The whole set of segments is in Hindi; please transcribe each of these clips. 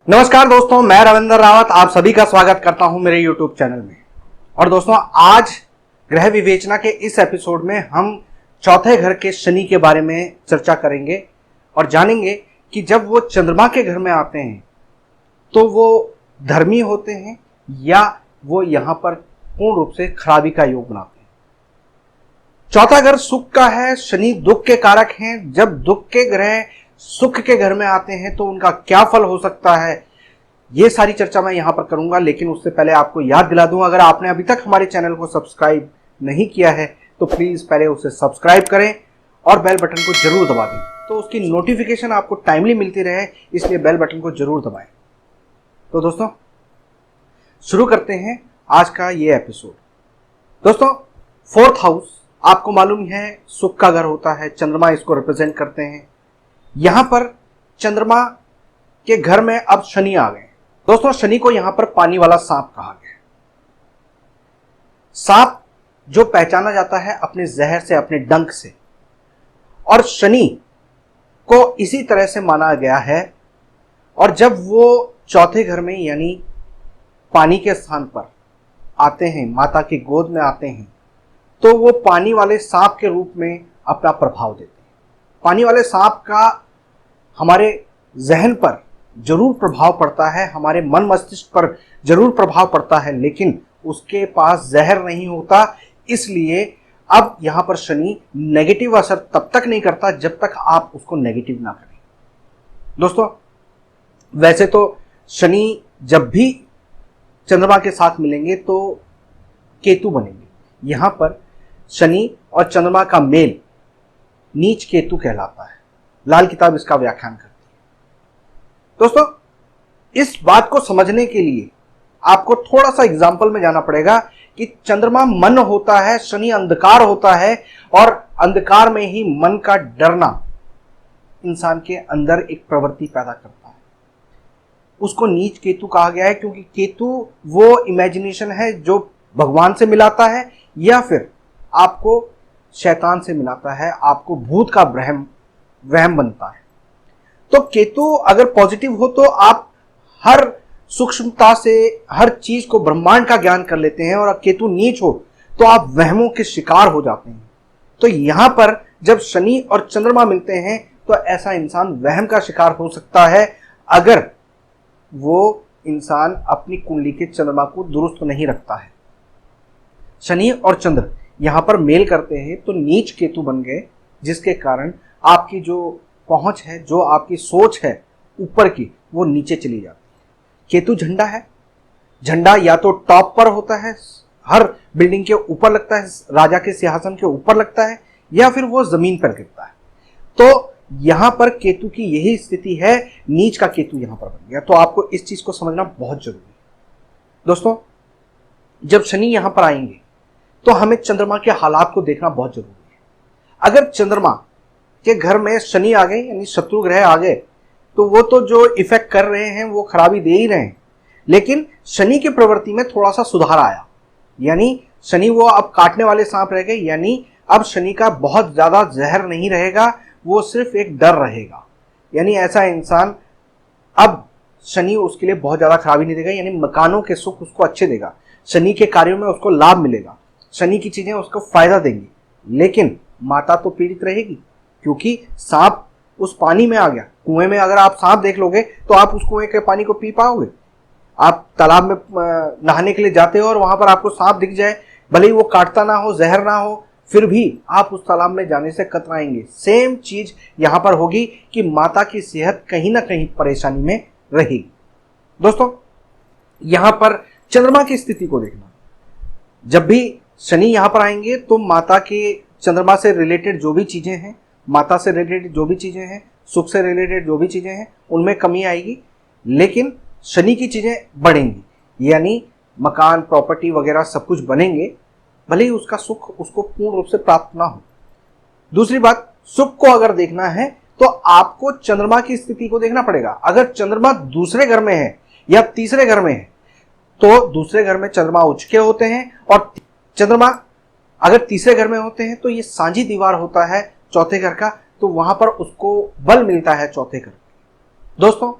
नमस्कार दोस्तों, मैं रविंद्र रावत आप सभी का स्वागत करता हूं मेरे YouTube चैनल में। और दोस्तों, आज ग्रह विवेचना के इस एपिसोड में हम चौथे घर के शनि के बारे में चर्चा करेंगे और जानेंगे कि जब वो चंद्रमा के घर में आते हैं तो वो धर्मी होते हैं या वो यहां पर पूर्ण रूप से खराबी का योग बनाते हैं। चौथा घर सुख का है, शनि दुख के कारक हैं। जब दुख के ग्रह सुख के घर में आते हैं तो उनका क्या फल हो सकता है, ये सारी चर्चा मैं यहां पर करूंगा। लेकिन उससे पहले आपको याद दिला दूं, अगर आपने अभी तक हमारे चैनल को सब्सक्राइब नहीं किया है तो प्लीज पहले उसे सब्सक्राइब करें और बेल बटन को जरूर दबा दें तो उसकी नोटिफिकेशन आपको टाइमली मिलती रहे, इसलिए बेल बटन को जरूर दबाएं। तो दोस्तों, शुरू करते हैं आज का ये एपिसोड। दोस्तों, फोर्थ हाउस आपको मालूम है सुख का घर होता है, चंद्रमा इसको रिप्रेजेंट करते हैं। यहां पर चंद्रमा के घर में अब शनि आ गए। दोस्तों, शनि को यहां पर पानी वाला सांप कहा गया। सांप जो पहचाना जाता है अपने जहर से, अपने डंक से, और शनि को इसी तरह से माना गया है। और जब वो चौथे घर में यानी पानी के स्थान पर आते हैं, माता की गोद में आते हैं, तो वो पानी वाले सांप के रूप में अपना प्रभाव देते हैं। पानी वाले सांप का हमारे जहन पर जरूर प्रभाव पड़ता है, हमारे मन मस्तिष्क पर जरूर प्रभाव पड़ता है, लेकिन उसके पास जहर नहीं होता। इसलिए अब यहां पर शनि नेगेटिव असर तब तक नहीं करता जब तक आप उसको नेगेटिव ना करें। दोस्तों, वैसे तो शनि जब भी चंद्रमा के साथ मिलेंगे तो केतु बनेंगे। यहां पर शनि और चंद्रमा का मेल नीच केतु कहलाता है। लाल किताब इसका व्याख्यान करती है। दोस्तों, इस बात को समझने के लिए आपको थोड़ा सा एग्जाम्पल में जाना पड़ेगा कि चंद्रमा मन होता है, शनि अंधकार होता है, और अंधकार में ही मन का डरना इंसान के अंदर एक प्रवृत्ति पैदा करता है। उसको नीच केतु कहा गया है क्योंकि केतु वो इमेजिनेशन है जो भगवान से मिलाता है या फिर आपको शैतान से मिलाता है, आपको भूत का वहम बनता है। तो केतु अगर पॉजिटिव हो तो आप हर सूक्ष्मता से हर चीज को, ब्रह्मांड का ज्ञान कर लेते हैं, और केतु नीच हो तो आप वहमों के शिकार हो जाते हैं। तो यहां पर जब शनि और चंद्रमा मिलते हैं तो ऐसा इंसान वहम का शिकार हो सकता है अगर वो इंसान अपनी कुंडली के चंद्रमा को दुरुस्त नहीं रखता है। शनि और चंद्र यहां पर मेल करते हैं तो नीच केतु बन गए, जिसके कारण आपकी जो पहुंच है, जो आपकी सोच है ऊपर की, वो नीचे चली जाती है। केतु झंडा है। झंडा या तो टॉप पर होता है, हर बिल्डिंग के ऊपर लगता है, राजा के सिंहासन के ऊपर लगता है, या फिर वो जमीन पर गिरता है। तो यहां पर केतु की यही स्थिति है, नीच का केतु यहां पर बन गया। तो आपको इस चीज को समझना बहुत जरूरी है। दोस्तों, जब शनि यहां पर आएंगे तो हमें चंद्रमा के हालात को देखना बहुत जरूरी है। अगर चंद्रमा के घर में शनि आ गए यानी शत्रु ग्रह आ गए तो वो तो जो इफेक्ट कर रहे हैं वो खराबी दे ही रहे हैं, लेकिन शनि की प्रवृत्ति में थोड़ा सा सुधार आया। यानी शनि वो अब काटने वाले सांप रह गए, यानी अब शनि का बहुत ज्यादा जहर नहीं रहेगा, वो सिर्फ एक डर रहेगा। यानी ऐसा इंसान, अब शनि उसके लिए बहुत ज्यादा खराबी नहीं देगा, यानी मकानों के सुख उसको अच्छे देगा, शनि के कार्यों में उसको लाभ मिलेगा, शनि की चीजें उसको फायदा देंगी। लेकिन माता तो पीड़ित रहेगी क्योंकि सांप उस पानी में आ गया। कुएं में अगर आप सांप देख लोगे तो आप उस कुएं के पानी को पी पाओगे? आप तालाब में नहाने के लिए जाते हो और वहां पर आपको सांप दिख जाए, भले ही वो काटता ना हो, जहर ना हो, फिर भी आप उस तालाब में जाने से कतराएंगे। सेम चीज यहां पर होगी कि माता की सेहत कहीं ना कहीं परेशानी में रहेगी। दोस्तों, यहां पर चंद्रमा की स्थिति को देखना, जब भी शनि यहां पर आएंगे तो माता के, चंद्रमा से रिलेटेड जो भी चीजें हैं, माता से रिलेटेड जो भी चीजें हैं, सुख से रिलेटेड जो भी चीजें हैं, उनमें कमी आएगी, लेकिन शनि की चीजें बढ़ेंगी। यानी मकान, प्रॉपर्टी वगैरह सब कुछ बनेंगे, भले ही उसका सुख उसको पूर्ण रूप से प्राप्त ना हो। दूसरी बात, सुख को अगर देखना है तो आपको चंद्रमा की स्थिति को देखना पड़ेगा। अगर चंद्रमा दूसरे घर में है या तीसरे घर में है तो दूसरे घर में चंद्रमा उच्च के होते हैं, और चंद्रमा अगर तीसरे घर में होते हैं तो ये सांझी दीवार होता है चौथे घर का, तो वहां पर उसको बल मिलता है चौथे घर। दोस्तों,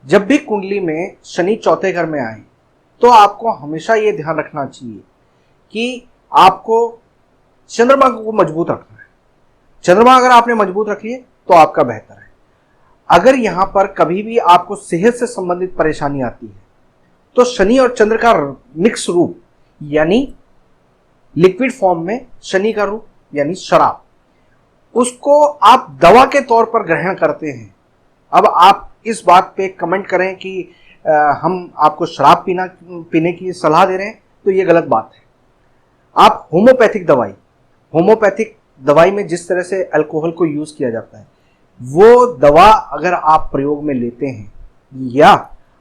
जब भी कुंडली में शनि चौथे घर में आए तो आपको हमेशा ये ध्यान रखना चाहिए कि आपको चंद्रमा को मजबूत रखना है। चंद्रमा अगर आपने मजबूत रख लिए तो आपका बेहतर है। अगर यहां पर कभी भी आपको सेहत से संबंधित परेशानी आती है तो शनि और चंद्र का मिक्स रूप यानी लिक्विड फॉर्म में शनि का रूप यानी शराब, उसको आप दवा के तौर पर ग्रहण करते हैं। अब आप इस बात पे कमेंट करें कि हम आपको शराब पीने की सलाह दे रहे हैं, तो ये गलत बात है। आप होम्योपैथिक दवाई में जिस तरह से अल्कोहल को यूज किया जाता है, वो दवा अगर आप प्रयोग में लेते हैं या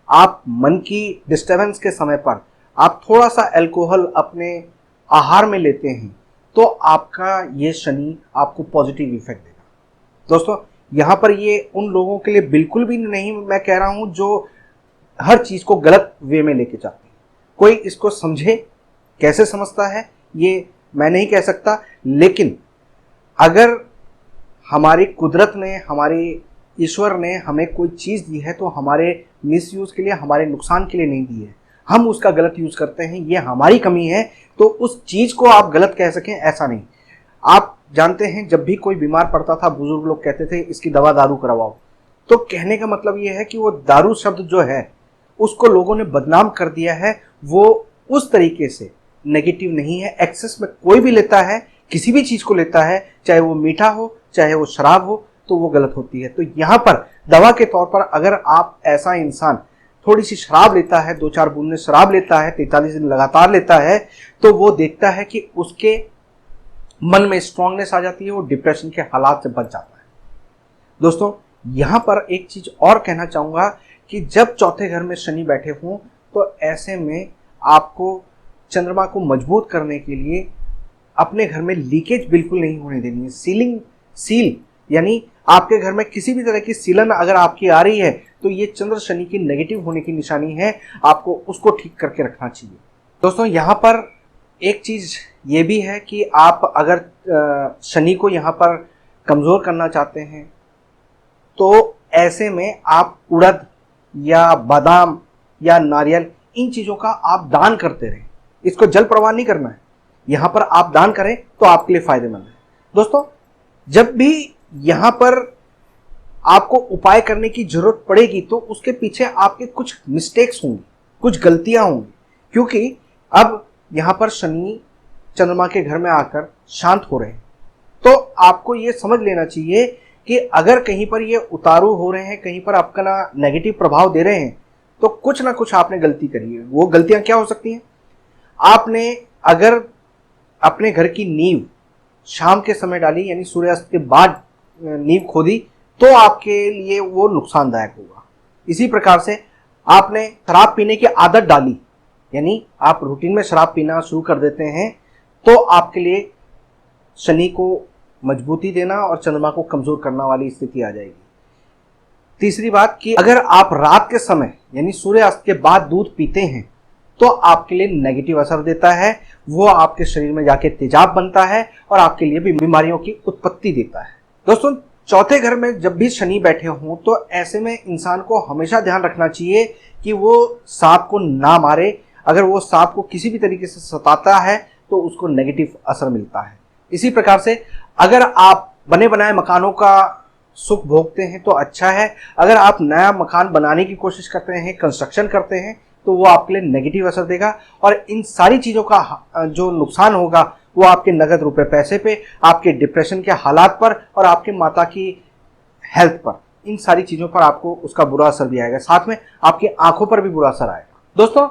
आप मन की डिस्टर्बेंस के समय पर आप थोड़ा सा अल्कोहल अपने आहार में लेते हैं, तो आपका ये शनि आपको पॉजिटिव इफेक्ट देगा। दोस्तों, यहाँ पर ये उन लोगों के लिए बिल्कुल भी नहीं मैं कह रहा हूँ जो हर चीज को गलत वे में लेके जाते हैं। कोई इसको समझे, कैसे समझता है ये मैं नहीं कह सकता, लेकिन अगर हमारी कुदरत ने, हमारे ईश्वर ने हमें कोई चीज दी है तो हमारे मिसयूज के लिए, हमारे नुकसान के लिए नहीं दी है। हम उसका गलत यूज करते हैं, ये हमारी कमी है। तो उस चीज को आप गलत कह सकें ऐसा नहीं। आप जानते हैं जब भी कोई बीमार पड़ता था, बुजुर्ग लोग कहते थे इसकी दवा दारू करवाओ। तो कहने का मतलब ये है कि वो दारू शब्द जो है उसको लोगों ने बदनाम कर दिया है। वो उस तरीके से नेगेटिव नहीं है। एक्सेस में कोई भी लेता है, किसी भी चीज को लेता है, चाहे वो मीठा हो चाहे वो शराब हो, तो वो गलत होती है। तो यहाँ पर दवा के तौर पर अगर आप ऐसा इंसान थोड़ी सी शराब लेता है, 2-4 बूंदें शराब लेता है, 43 दिन लगातार लेता है, तो वो देखता है कि उसके मन में स्ट्रांगनेस आ जाती है, वो डिप्रेशन के हालात से बच जाता है। दोस्तों, यहां पर एक चीज और कहना चाहूंगा कि जब चौथे घर में शनि बैठे हों तो ऐसे में आपको चंद्रमा को मजबूत करने के लिए अपने घर में लीकेज बिल्कुल नहीं होने देनी है। सील यानी आपके घर में किसी भी तरह की सीलन अगर आपकी आ रही है तो ये चंद्र शनि की नेगेटिव होने की निशानी है। आपको उसको ठीक करके रखना चाहिए। दोस्तों, यहाँ पर एक चीज ये भी है कि आप अगर शनि को यहाँ पर कमजोर करना चाहते हैं तो ऐसे में आप उड़द या बादाम या नारियल, इन चीजों का आप दान करते रहें। इसको जल प्रवाह नहीं करना है, यहां पर आप दान करें तो आपके लिए फायदेमंद है। दोस्तों, जब भी यहां पर आपको उपाय करने की जरूरत पड़ेगी तो उसके पीछे आपके कुछ मिस्टेक्स होंगी, कुछ गलतियां होंगी, क्योंकि अब यहां पर शनि चंद्रमा के घर में आकर शांत हो रहे हैं। तो आपको ये समझ लेना चाहिए कि अगर कहीं पर ये उतारू हो रहे हैं, कहीं पर आपका नेगेटिव प्रभाव दे रहे हैं, तो कुछ ना कुछ आपने गलती करी है। वो गलतियां क्या हो सकती हैं? आपने अगर अपने घर की नींव शाम के समय डाली, यानी सूर्यास्त के बाद नींव खोदी, तो आपके लिए वो नुकसानदायक होगा। इसी प्रकार से आपने शराब पीने की आदत डाली, यानी आप रूटीन में शराब पीना शुरू कर देते हैं, तो आपके लिए शनि को मजबूती देना और चंद्रमा को कमजोर करना वाली स्थिति आ जाएगी। तीसरी बात कि अगर आप रात के समय यानी सूर्यास्त के बाद दूध पीते हैं तो आपके लिए नेगेटिव असर देता है। वो आपके शरीर में जाके तेजाब बनता है और आपके लिए भी बीमारियों की उत्पत्ति देता है। दोस्तों, चौथे घर में जब भी शनि बैठे हों तो ऐसे में इंसान को हमेशा ध्यान रखना चाहिए कि वो सांप को ना मारे। अगर वो सांप को किसी भी तरीके से सताता है तो उसको नेगेटिव असर मिलता है। इसी प्रकार से अगर आप बने बनाए मकानों का सुख भोगते हैं तो अच्छा है। अगर आप नया मकान बनाने की कोशिश करते हैं, कंस्ट्रक्शन करते हैं, तो वो आपके लिए नेगेटिव असर देगा और इन सारी चीजों का जो नुकसान होगा वो आपके नगद रुपए पैसे पे, आपके डिप्रेशन के हालात पर और आपके माता की हेल्थ पर, इन सारी चीजों पर आपको उसका बुरा असर भी आएगा। साथ में आपकी आंखों पर भी बुरा असर आएगा। दोस्तों,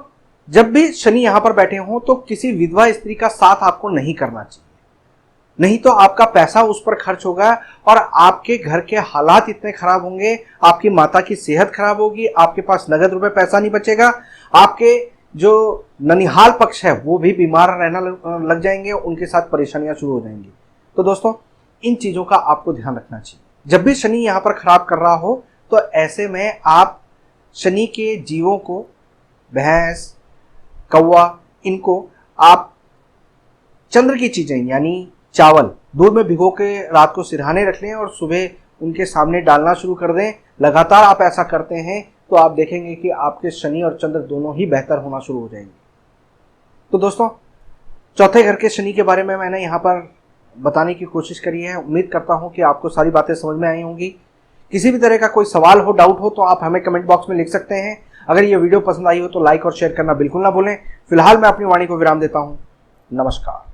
जब भी शनि यहां पर बैठे हों तो किसी विधवा स्त्री का साथ आपको नहीं करना चाहिए, नहीं तो आपका पैसा उस पर खर्च होगा और आपके घर के हालात इतने खराब होंगे, आपकी माता की सेहत खराब होगी, आपके पास नगद रुपए पैसा नहीं बचेगा, आपके जो ननिहाल पक्ष है वो भी बीमार रहना लग जाएंगे, उनके साथ परेशानियां शुरू हो जाएंगी। तो दोस्तों, इन चीजों का आपको ध्यान रखना चाहिए। जब भी शनि यहां पर खराब कर रहा हो तो ऐसे में आप शनि के जीवों को, भैंस, कौवा, इनको आप चंद्र की चीजें यानी चावल दूध में भिगो के रात को सिरहाने रख लें और सुबह उनके सामने डालना शुरू कर दें। लगातार आप ऐसा करते हैं तो आप देखेंगे कि आपके शनि और चंद्र दोनों ही बेहतर होना शुरू हो जाएंगे। तो दोस्तों, चौथे घर के शनि के बारे में मैंने यहाँ पर बताने की कोशिश करी है। उम्मीद करता हूँ कि आपको सारी बातें समझ में आई होंगी। किसी भी तरह का कोई सवाल हो, डाउट हो, तो आप हमें कमेंट बॉक्स में लिख सकते हैं। अगर ये वीडियो पसंद आई हो तो लाइक और शेयर करना बिल्कुल ना भूलें। फिलहाल मैं अपनी वाणी को विराम देता हूँ। नमस्कार।